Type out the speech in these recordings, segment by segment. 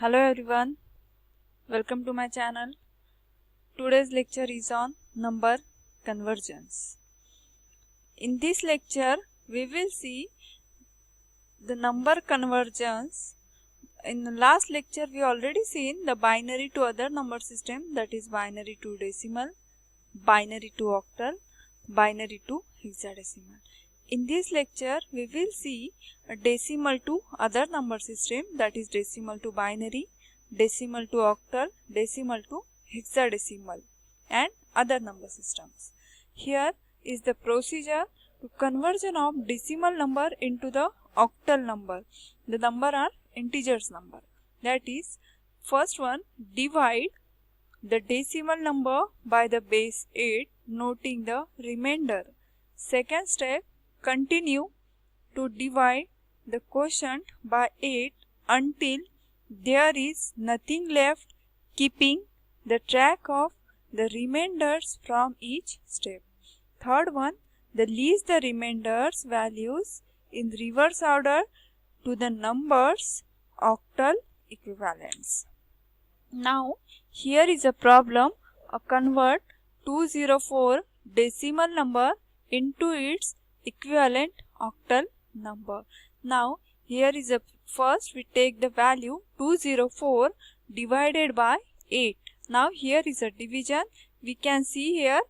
Hello everyone, welcome to my channel. Today's lecture is on number convergence. In this lecture, we will see the number convergence. In the last lecture, we already seen the binary to other number system, that is binary to decimal, binary to octal, binary to hexadecimal. In this lecture, we will see a decimal to other number system, that is decimal to binary, decimal to octal, decimal to hexadecimal and other number systems. Here is the procedure to conversion of decimal number into the octal number. The number are integers number. That is, first one, divide the decimal number by the base 8, noting the remainder. Second step, continue to divide the quotient by 8 until there is nothing left, keeping the track of the remainders from each step. Third one, list the remainders values in reverse order to the numbers octal equivalents. Now, here is a problem. Convert 204 decimal number into its equivalent octal number. Now, here is a first we take the value 204 divided by 8. Now, here is a division. We can see here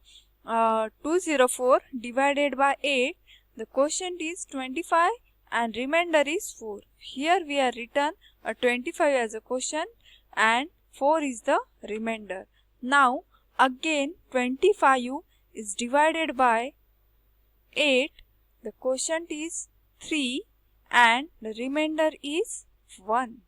204 divided by 8. The quotient is 25 and remainder is 4. Here we are written a 25 as a quotient and 4 is the remainder. Now again 25 is divided by 8. The quotient is 3 and the remainder is 1.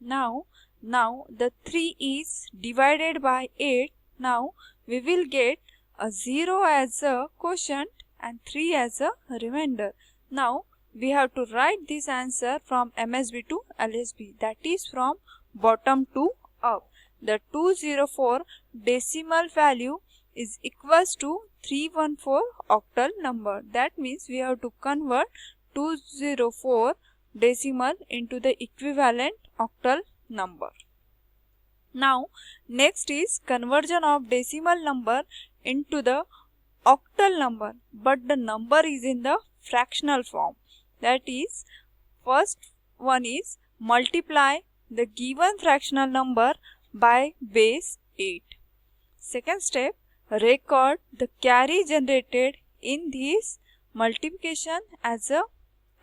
Now the 3 is divided by 8. Now we will get a 0 as a quotient and 3 as a remainder. Now we have to write this answer from MSB to LSB, that is from bottom to up. The 204 decimal value is equals to 314 octal number. That means we have to convert 204 decimal into the equivalent octal number. Now next is conversion of decimal number into the octal number, but the number is in the fractional form. That is, first one is multiply the given fractional number by base 8. Second step, record the carry generated in this multiplication as a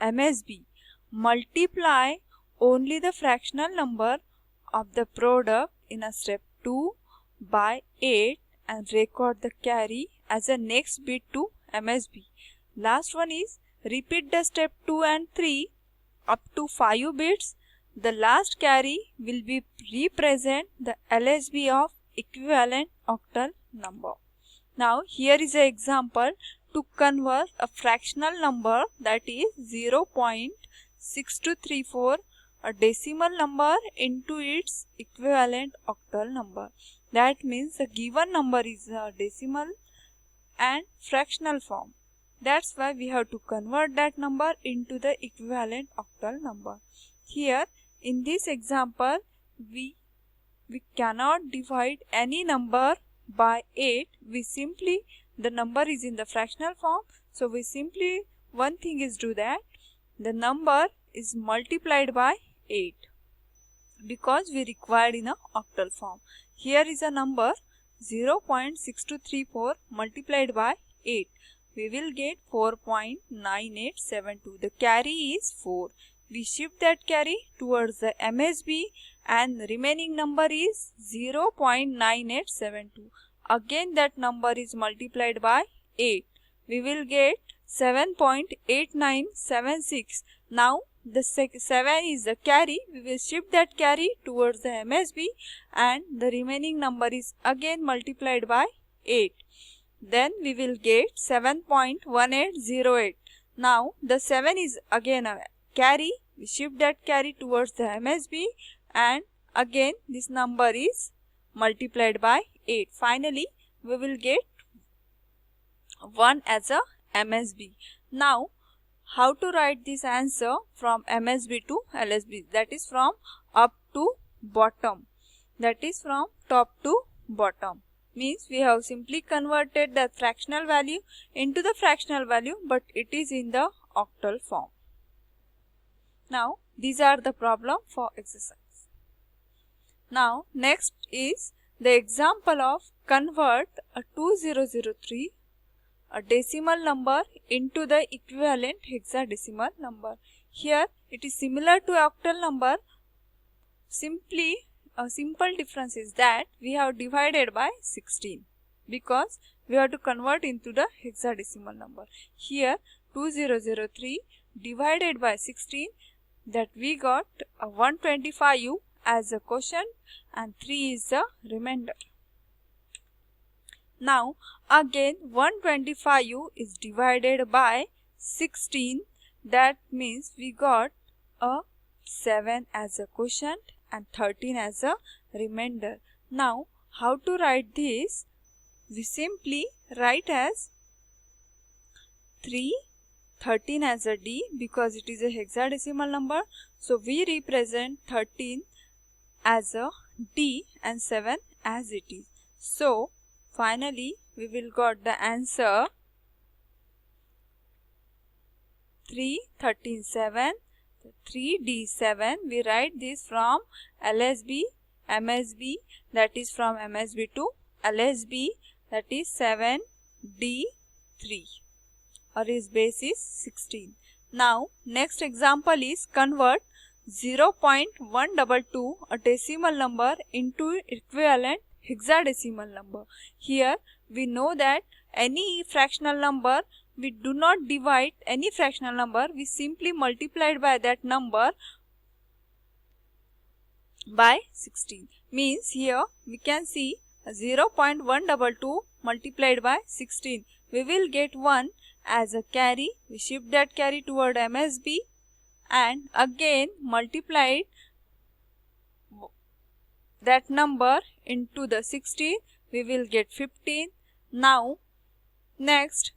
MSB. Multiply only the fractional number of the product in a step 2 by 8 and record the carry as a next bit to MSB. Last one is repeat the step 2 and 3 up to 5 bits. The last carry will be represent the LSB of equivalent octal number. Now here is an example to convert a fractional number, that is 0.6234, a decimal number, into its equivalent octal number. That means the given number is a decimal and fractional form. That's why we have to convert that number into the equivalent octal number. Here in this example, we cannot divide any number by 8. We simply, the number is in the fractional form, so we simply, one thing is do that the number is multiplied by 8 because we required in a octal form. Here is a number 0.6234 multiplied by 8. We will get 4.9872. The carry is 4. We shift that carry towards the MSB and the remaining number is 0.9872. Again that number is multiplied by 8. We will get 7.8976. Now the 7 is the carry. We will shift that carry towards the MSB and the remaining number is again multiplied by 8. Then we will get 7.1808. Now the 7 is again a carry. We shift that carry towards the MSB and again this number is multiplied by 8. Finally, we will get 1 as a MSB. Now how to write this answer from MSB to LSB, that is from up to bottom, that is from top to bottom. Means we have simply converted the fractional value into the fractional value, but it is in the octal form. Now these are the problem for exercise. Now next is the example of convert a 2003, a decimal number, into the equivalent hexadecimal number. Here it is similar to octal number. Simply a simple difference is that we have divided by 16 because we have to convert into the hexadecimal number. Here 2003 divided by 16, that we got a 125U as a quotient and 3 is the remainder. Now again 125U is divided by 16, that means we got a 7 as a quotient and 13 as a remainder. Now how to write this? We simply write as 3, 13 as a D because it is a hexadecimal number. So we represent 13 as a D and 7 as it is. So finally we will got the answer 3, 13, 7. 3D7, we write this from LSB, MSB, that is from MSB to LSB, that is 7D3, or its base is 16. Now next example is convert 0.122, a decimal number, into equivalent hexadecimal number. Here we know that any fractional number, we do not divide any fractional number, we simply multiplied by that number by 16. Means here we can see 0.122 multiplied by 16. We will get 1 as a carry. We shift that carry toward MSB and again multiplied that number into the 16. We will get 15. Now next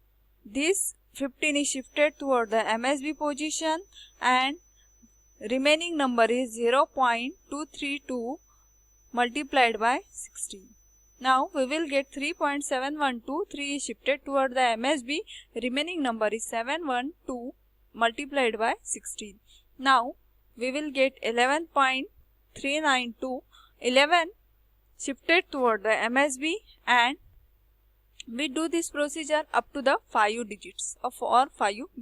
this 15 is shifted toward the MSB position and remaining number is 0.232 multiplied by 16. Now we will get 3.712. 3 is shifted toward the MSB. Remaining number is 712 multiplied by 16. Now we will get 11.392. 11 shifted toward the MSB and we do this procedure up to the 5 digits or 5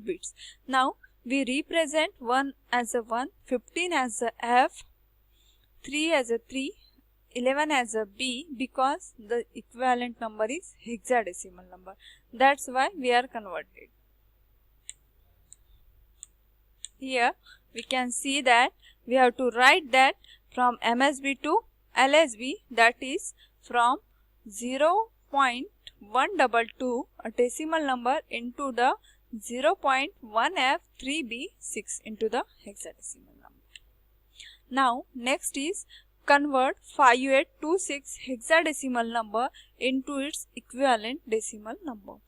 bits. Now we represent 1 as a 1, 15 as a F, 3 as a 3, 11 as a B because the equivalent number is hexadecimal number. That's why we are converted. Here we can see that we have to write that from MSB to LSB, that is from 0.122, a decimal number, into the 0.1F3B6 into the hexadecimal number. Now next is convert 5826 hexadecimal number into its equivalent decimal number.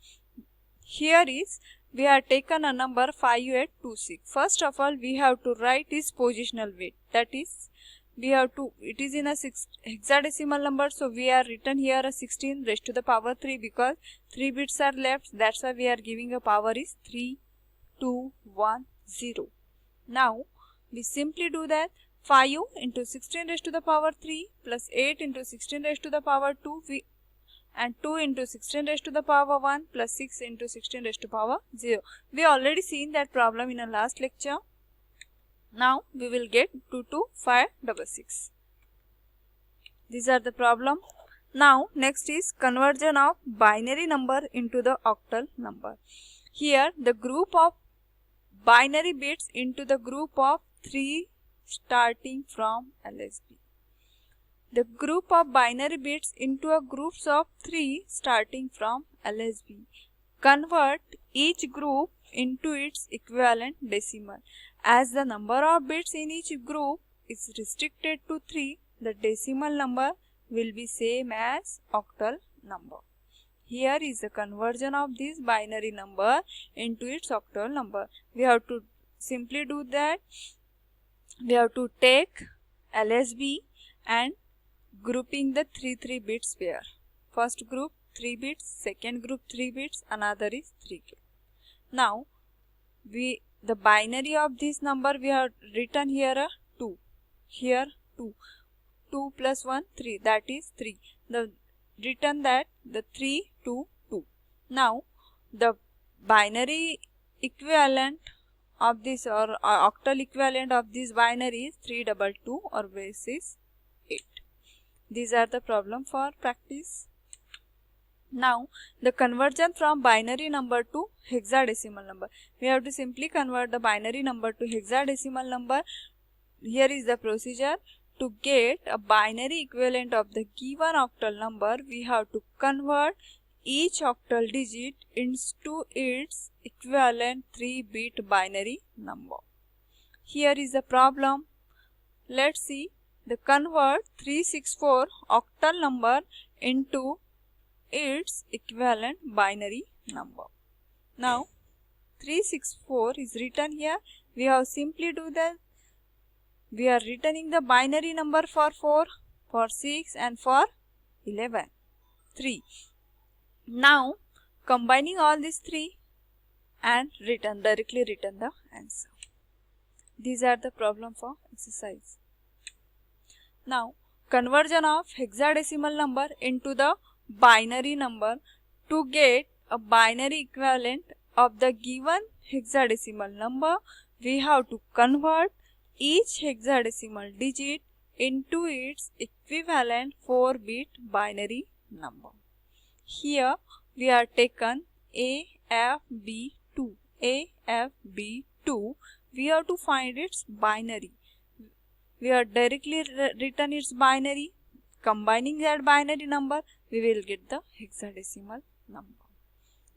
Here is we have taken a number 5826. First of all we have to write its positional weight, that is we have to, it is in a hexadecimal number, so we are written here a 16 raised to the power 3 because 3 bits are left, that's why we are giving a power is 3210. Now we simply do that 5 into 16 raised to the power 3 plus 8 into 16 raised to the power 2 and 2 into 16 raised to the power 1 plus 6 into 16 raised to power 0. We already seen that problem in a last lecture. Now we will get 22566. These are the problem. Now next is conversion of binary number into the octal number. Here the group of binary bits into the group of 3 starting from LSB. The group of binary bits into a groups of 3 starting from LSB. Convert each group into its equivalent decimal. As the number of bits in each group is restricted to 3, the decimal number will be same as octal number. Here is the conversion of this binary number into its octal number. We have to simply do that. We have to take LSB and grouping the 3 bits pair. First group 3 bits, second group 3 bits, another is 3 bits. Now the binary of this number we have written here a 2, here 2 plus 1 3, that is 3. The written that the 3 2 2. Now the binary equivalent of this or octal equivalent of this binary is 322 or base is 8. These are the problem for practice. Now the conversion from binary number to hexadecimal number. We have to simply convert the binary number to hexadecimal number. Here is the procedure. To get a binary equivalent of the given octal number, we have to convert each octal digit into its equivalent 3-bit binary number. Here is the problem. Let's see. The convert 364 octal number into its equivalent binary number. Now 364 is written here. We have simply do that. We are returning the binary number for 4, for 6 and for 11. 3. Now combining all these 3 and directly return the answer. These are the problem for exercise. Now conversion of hexadecimal number into the binary number. To get a binary equivalent of the given hexadecimal number, we have to convert each hexadecimal digit into its equivalent 4-bit binary number. Here we are taken AFB2. AFB2, we have to find its binary. We are directly written its binary. Combining that binary number, we will get the hexadecimal number.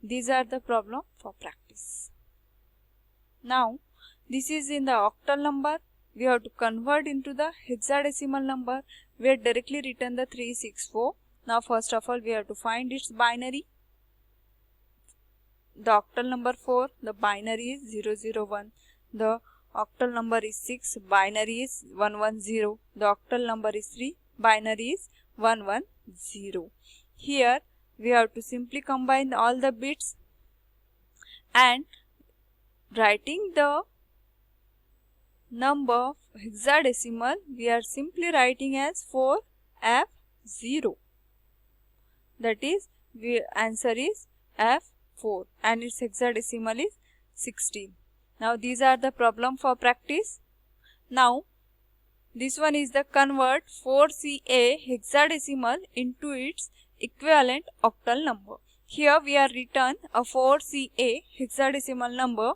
These are the problem for practice. Now this is in the octal number. We have to convert into the hexadecimal number. We have directly written the 364. Now first of all we have to find its binary. The octal number 4, the binary is 001. The octal number is 6, binary is 110. The octal number is 3, binary is 110. Here we have to simply combine all the bits and writing the number of hexadecimal, we are simply writing as 4F0. That is, answer is F4 and its hexadecimal is 16. Now these are the problem for practice. Now this one is the convert 4CA hexadecimal into its equivalent octal number. Here we are written a 4CA hexadecimal number.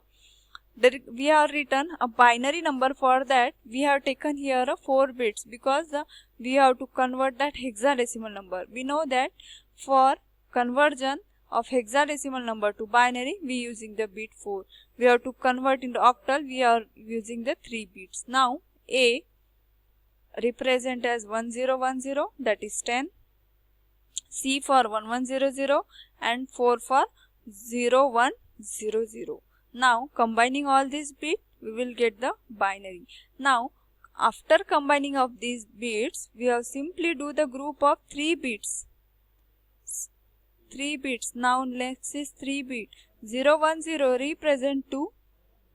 We have written a binary number. For that we have taken here a 4 bits because we have to convert that hexadecimal number. We know that for conversion of hexadecimal number to binary we using the bit 4. We have to convert into octal, we are using the 3 bits. Now A represent as 1010, that is 10. C for 1100 and 4 for 0100. Now combining all these bits, we will get the binary. Now after combining of these bits, we have simply do the group of 3 bits. 3 bits. Now next is 3 bit. 010 represent 2,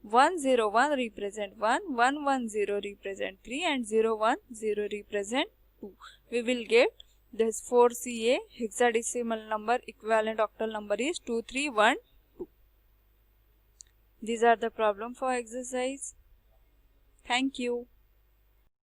101 represent 1, 110 represent 3 and 010 represent 2. We will get this 4CA hexadecimal number equivalent octal number is 2312. These are the problem for exercise. Thank you.